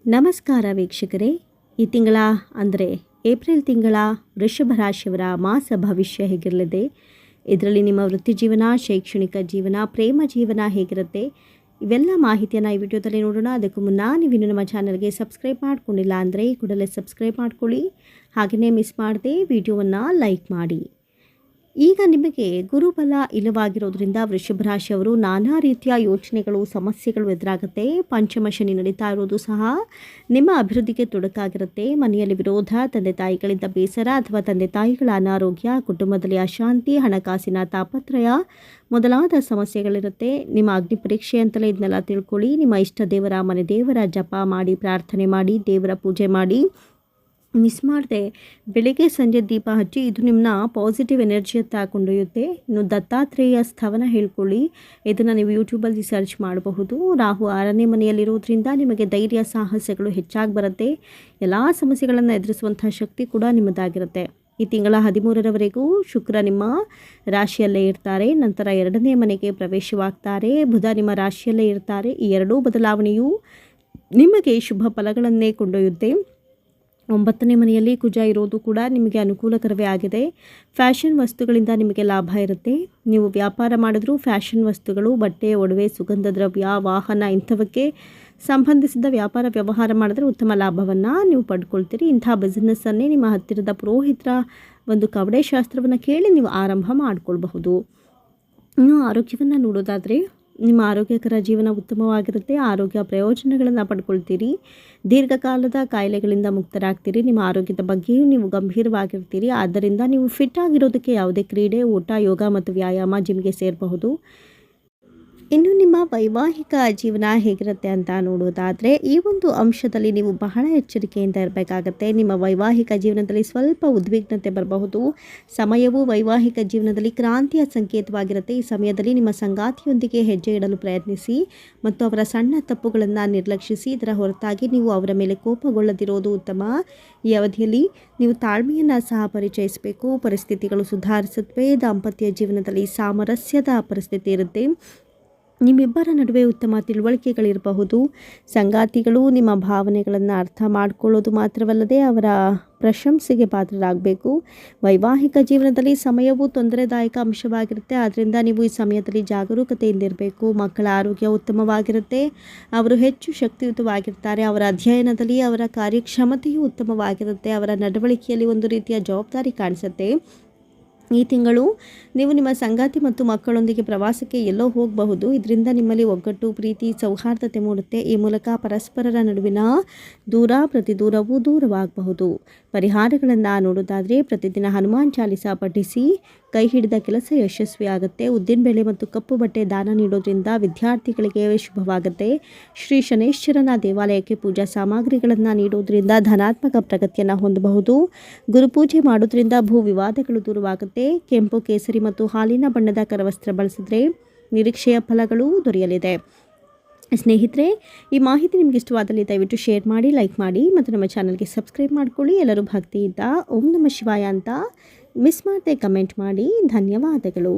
ನಮಸ್ಕಾರ ವೀಕ್ಷಕರೇ, ಈ ತಿಂಗಳ ಅಂದರೆ ಏಪ್ರಿಲ್ ತಿಂಗಳ ವೃಷಭ ರಾಶಿಯವರ ಮಾಸ ಭವಿಷ್ಯ ಹೇಗಿರಲಿದೆ, ಇದರಲ್ಲಿ ನಿಮ್ಮ ವೃತ್ತಿ ಜೀವನ, ಶೈಕ್ಷಣಿಕ ಜೀವನ, ಪ್ರೇಮ ಜೀವನ ಹೇಗಿರುತ್ತೆ, ಇವೆಲ್ಲ ಮಾಹಿತಿಯನ್ನು ಈ ವಿಡಿಯೋದಲ್ಲಿ ನೋಡೋಣ. ಅದಕ್ಕೂ ಮುನ್ನ ನೀವಿನ್ನು ನಮ್ಮ ಚಾನಲ್ಗೆ ಸಬ್ಸ್ಕ್ರೈಬ್ ಮಾಡ್ಕೊಂಡಿಲ್ಲ ಅಂದರೆ ಕೂಡಲೇ ಸಬ್ಸ್ಕ್ರೈಬ್ ಮಾಡ್ಕೊಳ್ಳಿ. ಹಾಗೆಯೇ ಮಿಸ್ ಮಾಡದೆ ವಿಡಿಯೋವನ್ನು ಲೈಕ್ ಮಾಡಿ. ಈಗ ನಿಮಗೆ ಗುರುಬಲ ಇಲ್ಲವಾಗಿರೋದ್ರಿಂದ ವೃಷಭ ರಾಶಿಯವರು ನಾನಾ ರೀತಿಯ ಯೋಚನೆಗಳು, ಸಮಸ್ಯೆಗಳು ಎದುರಾಗುತ್ತೆ. ಪಂಚಮ ಶನಿ ನಡೀತಾ ಇರೋದು ಸಹ ನಿಮ್ಮ ಅಭಿವೃದ್ಧಿಗೆ ತೊಡಕಾಗಿರುತ್ತೆ. ಮನೆಯಲ್ಲಿ ವಿರೋಧ, ತಂದೆ ತಾಯಿಗಳಿಂದ ಬೇಸರ ಅಥವಾ ತಂದೆ ತಾಯಿಗಳ ಅನಾರೋಗ್ಯ, ಕುಟುಂಬದಲ್ಲಿ ಅಶಾಂತಿ, ಹಣಕಾಸಿನ ತಾಪತ್ರಯ ಮೊದಲಾದ ಸಮಸ್ಯೆಗಳಿರುತ್ತೆ. ನಿಮ್ಮ ಅಗ್ನಿ ಪರೀಕ್ಷೆ ಅಂತಲೇ ಇದನ್ನೆಲ್ಲ ತಿಳ್ಕೊಳ್ಳಿ. ನಿಮ್ಮ ಇಷ್ಟ ದೇವರ ಮನೆ ದೇವರ ಜಪ ಮಾಡಿ, ಪ್ರಾರ್ಥನೆ ಮಾಡಿ, ದೇವರ ಪೂಜೆ ಮಾಡಿ. ಮಿಸ್ ಮಾಡದೆ ಬೆಳಿಗ್ಗೆ ಸಂಜೆ ದೀಪ ಹಚ್ಚಿ, ಇದು ನಿಮ್ಮನ್ನ ಪಾಸಿಟಿವ್ ಎನರ್ಜಿಯತ್ತ ಕೊಂಡೊಯ್ಯುತ್ತೆ. ಇನ್ನು ದತ್ತಾತ್ರೇಯ ಸ್ಥವನ ಹೇಳ್ಕೊಳ್ಳಿ, ಇದನ್ನು ನೀವು ಯೂಟ್ಯೂಬಲ್ಲಿ ಸರ್ಚ್ ಮಾಡಬಹುದು. ರಾಹು 6ನೇ ಮನೆಯಲ್ಲಿರೋದ್ರಿಂದ ನಿಮಗೆ ಧೈರ್ಯ, ಸಾಹಸಗಳು ಹೆಚ್ಚಾಗಿ ಬರುತ್ತೆ. ಎಲ್ಲ ಸಮಸ್ಯೆಗಳನ್ನು ಎದುರಿಸುವಂಥ ಶಕ್ತಿ ಕೂಡ ನಿಮ್ಮದಾಗಿರುತ್ತೆ. ಈ ತಿಂಗಳ 13ರವರೆಗೂ ಶುಕ್ರ ನಿಮ್ಮ ರಾಶಿಯಲ್ಲೇ ಇರ್ತಾರೆ. ನಂತರ 2ನೇ ಮನೆಗೆ ಪ್ರವೇಶವಾಗ್ತಾರೆ. ಬುಧ ನಿಮ್ಮ ರಾಶಿಯಲ್ಲೇ ಇರ್ತಾರೆ. ಈ ಎರಡೂ ಬದಲಾವಣೆಯು ನಿಮಗೆ ಶುಭ ಫಲಗಳನ್ನೇ ಕೊಂಡೊಯ್ಯುತ್ತೆ. 9ನೇ ಮನೆಯಲ್ಲಿ ಕುಜ ಇರೋದು ಕೂಡ ನಿಮಗೆ ಅನುಕೂಲಕರವೇ ಆಗಿದೆ. ಫ್ಯಾಷನ್ ವಸ್ತುಗಳಿಂದ ನಿಮಗೆ ಲಾಭ ಇರುತ್ತೆ. ನೀವು ವ್ಯಾಪಾರ ಮಾಡಿದ್ರೂ ಫ್ಯಾಷನ್ ವಸ್ತುಗಳು, ಬಟ್ಟೆ, ಒಡವೆ, ಸುಗಂಧ ದ್ರವ್ಯ, ವಾಹನ ಇಂಥವಕ್ಕೆ ಸಂಬಂಧಿಸಿದ ವ್ಯಾಪಾರ ವ್ಯವಹಾರ ಮಾಡಿದ್ರೆ ಉತ್ತಮ ಲಾಭವನ್ನು ನೀವು ಪಡ್ಕೊಳ್ತೀರಿ. ಇಂಥ ಬಿಸ್ನೆಸ್ಸನ್ನೇ ನಿಮ್ಮ ಹತ್ತಿರದ ಪುರೋಹಿತರ ಒಂದು ಕವಡೆ ಶಾಸ್ತ್ರವನ್ನು ಕೇಳಿ ನೀವು ಆರಂಭ ಮಾಡಿಕೊಳ್ಬಹುದು. ಇನ್ನು ಆರೋಗ್ಯವನ್ನು ನೋಡೋದಾದರೆ ನಿಮ್ಮ ಆರೋಗ್ಯಕರ ಜೀವನ ಉತ್ತಮವಾಗಿರುತ್ತೆ. ಆರೋಗ್ಯ ಪ್ರಯೋಜನಗಳನ್ನು ಪಡ್ಕೊಳ್ತೀರಿ. ದೀರ್ಘಕಾಲದ ಕಾಯಿಲೆಗಳಿಂದ ಮುಕ್ತರಾಗ್ತೀರಿ. ನಿಮ್ಮ ಆರೋಗ್ಯದ ಬಗ್ಗೆಯೂ ನೀವು ಗಂಭೀರವಾಗಿರ್ತೀರಿ. ಆದ್ದರಿಂದ ನೀವು ಫಿಟ್ ಆಗಿರೋದಕ್ಕೆ ಯಾವುದೇ ಕ್ರೀಡೆ, ಓಟ, ಯೋಗ ಮತ್ತು ವ್ಯಾಯಾಮ, ಜಿಮ್ಗೆ ಸೇರಬಹುದು. ಇನ್ನು ನಿಮ್ಮ ವೈವಾಹಿಕ ಜೀವನ ಹೇಗಿರುತ್ತೆ ಅಂತ ನೋಡೋದಾದರೆ ಈ ಒಂದು ಅಂಶದಲ್ಲಿ ನೀವು ಬಹಳ ಎಚ್ಚರಿಕೆಯಿಂದ ಇರಬೇಕಾಗತ್ತೆ. ನಿಮ್ಮ ವೈವಾಹಿಕ ಜೀವನದಲ್ಲಿ ಸ್ವಲ್ಪ ಉದ್ವಿಗ್ನತೆ ಬರಬಹುದು. ಸಮಯವು ವೈವಾಹಿಕ ಜೀವನದಲ್ಲಿ ಕ್ರಾಂತಿಯ ಸಂಕೇತವಾಗಿರುತ್ತೆ. ಈ ಸಮಯದಲ್ಲಿ ನಿಮ್ಮ ಸಂಗಾತಿಯೊಂದಿಗೆ ಹೆಜ್ಜೆ ಇಡಲು ಪ್ರಯತ್ನಿಸಿ ಮತ್ತು ಅವರ ಸಣ್ಣ ತಪ್ಪುಗಳನ್ನು ನಿರ್ಲಕ್ಷಿಸಿ. ಇದರ ಹೊರತಾಗಿ ನೀವು ಅವರ ಮೇಲೆ ಕೋಪಗೊಳ್ಳದಿರೋದು ಉತ್ತಮ. ಈ ಅವಧಿಯಲ್ಲಿ ನೀವು ತಾಳ್ಮೆಯನ್ನು ಸಹ ಪರಿಚಯಿಸಬೇಕು. ಪರಿಸ್ಥಿತಿಗಳು ಸುಧಾರಿಸುತ್ತವೆ. ದಾಂಪತ್ಯ ಜೀವನದಲ್ಲಿ ಸಾಮರಸ್ಯದ ಪರಿಸ್ಥಿತಿ ಇರುತ್ತೆ. ನಿಮ್ಮಿಬ್ಬರ ನಡುವೆ ಉತ್ತಮ ತಿಳುವಳಿಕೆಗಳಿರಬಹುದು. ಸಂಗಾತಿಗಳು ನಿಮ್ಮ ಭಾವನೆಗಳನ್ನು ಅರ್ಥ ಮಾಡಿಕೊಳ್ಳೋದು ಮಾತ್ರವಲ್ಲದೆ ಅವರ ಪ್ರಶಂಸೆಗೆ ಪಾತ್ರರಾಗಬೇಕು. ವೈವಾಹಿಕ ಜೀವನದಲ್ಲಿ ಸಮಯವು ತೊಂದರೆದಾಯಕ ಅಂಶವಾಗಿರುತ್ತೆ. ಆದ್ದರಿಂದ ನೀವು ಈ ಸಮಯದಲ್ಲಿ ಜಾಗರೂಕತೆಯಿಂದಿರಬೇಕು. ಮಕ್ಕಳ ಆರೋಗ್ಯ ಉತ್ತಮವಾಗಿರುತ್ತೆ. ಅವರು ಹೆಚ್ಚು ಶಕ್ತಿಯುತವಾಗಿರ್ತಾರೆ. ಅವರ ಅಧ್ಯಯನದಲ್ಲಿ ಅವರ ಕಾರ್ಯಕ್ಷಮತೆಯೂ ಉತ್ತಮವಾಗಿರುತ್ತೆ. ಅವರ ನಡವಳಿಕೆಯಲ್ಲಿ ಒಂದು ರೀತಿಯ ಜವಾಬ್ದಾರಿ ಕಾಣಿಸುತ್ತೆ. ಈ ತಿಂಗಳು ನೀವು ನಿಮ್ಮ ಸಂಗಾತಿ ಮತ್ತು ಮಕ್ಕಳೊಂದಿಗೆ ಪ್ರವಾಸಕ್ಕೆ ಎಲ್ಲೋ ಹೋಗಬಹುದು. ಇದರಿಂದ ನಿಮ್ಮಲ್ಲಿ ಒಗ್ಗಟ್ಟು, ಪ್ರೀತಿ, ಸೌಹಾರ್ದತೆ ಮೂಡುತ್ತೆ. ಈ ಮೂಲಕ ಪರಸ್ಪರರ ನಡುವಿನ ಪ್ರತಿ ದೂರವೂ ದೂರವಾಗಬಹುದು. ಪರಿಹಾರಗಳನ್ನು ನೋಡೋದಾದರೆ ಪ್ರತಿದಿನ ಹನುಮಾನ್ ಚಾಲಿಸ ಪಠಿಸಿ. ಕೈ ಹಿಡಿದ ಕೆಲಸ ಯಶಸ್ವಿಯಾಗುತ್ತೆ. ಉದ್ದಿನಬೇಳೆ ಮತ್ತು ಕಪ್ಪು ಬಟ್ಟೆ ದಾನ ನೀಡೋದ್ರಿಂದ ವಿದ್ಯಾರ್ಥಿಗಳಿಗೆ ಶುಭವಾಗುತ್ತೆ. ಶ್ರೀ ಶನೇಶ್ವರನ ದೇವಾಲಯಕ್ಕೆ ಪೂಜಾ ಸಾಮಗ್ರಿಗಳನ್ನು ನೀಡೋದ್ರಿಂದ ಧನಾತ್ಮಕ ಪ್ರಗತಿಯನ್ನು ಹೊಂದಬಹುದು. ಗುರುಪೂಜೆ ಮಾಡೋದ್ರಿಂದ ಭೂ ವಿವಾದಗಳು ದೂರವಾಗುತ್ತೆ. ಕೆಂಪು, ಕೇಸರಿ ಮತ್ತು ಹಾಲಿನ ಬಣ್ಣದ ಕರವಸ್ತ್ರ ಬಳಸಿದ್ರೆ ನಿರೀಕ್ಷೆಯ ಫಲಗಳು ದೊರೆಯಲಿದೆ. ಸ್ನೇಹಿತರೆ, ಈ ಮಾಹಿತಿ ನಿಮಗೆ ಇಷ್ಟವಾದಲ್ಲಿ ದಯವಿಟ್ಟು ಶೇರ್ ಮಾಡಿ, ಲೈಕ್ ಮಾಡಿ ಮತ್ತು ನಮ್ಮ ಚಾನಲ್ಗೆ ಸಬ್ಸ್ಕ್ರೈಬ್ ಮಾಡ್ಕೊಳ್ಳಿ. ಎಲ್ಲರೂ ಭಕ್ತಿಯಿಂದ ಓಂ ನಮಃ ಶಿವಾಯ ಅಂತ ಮಿಸ್ ಮಾಡದೆ ಕಮೆಂಟ್ ಮಾಡಿ. ಧನ್ಯವಾದಗಳು.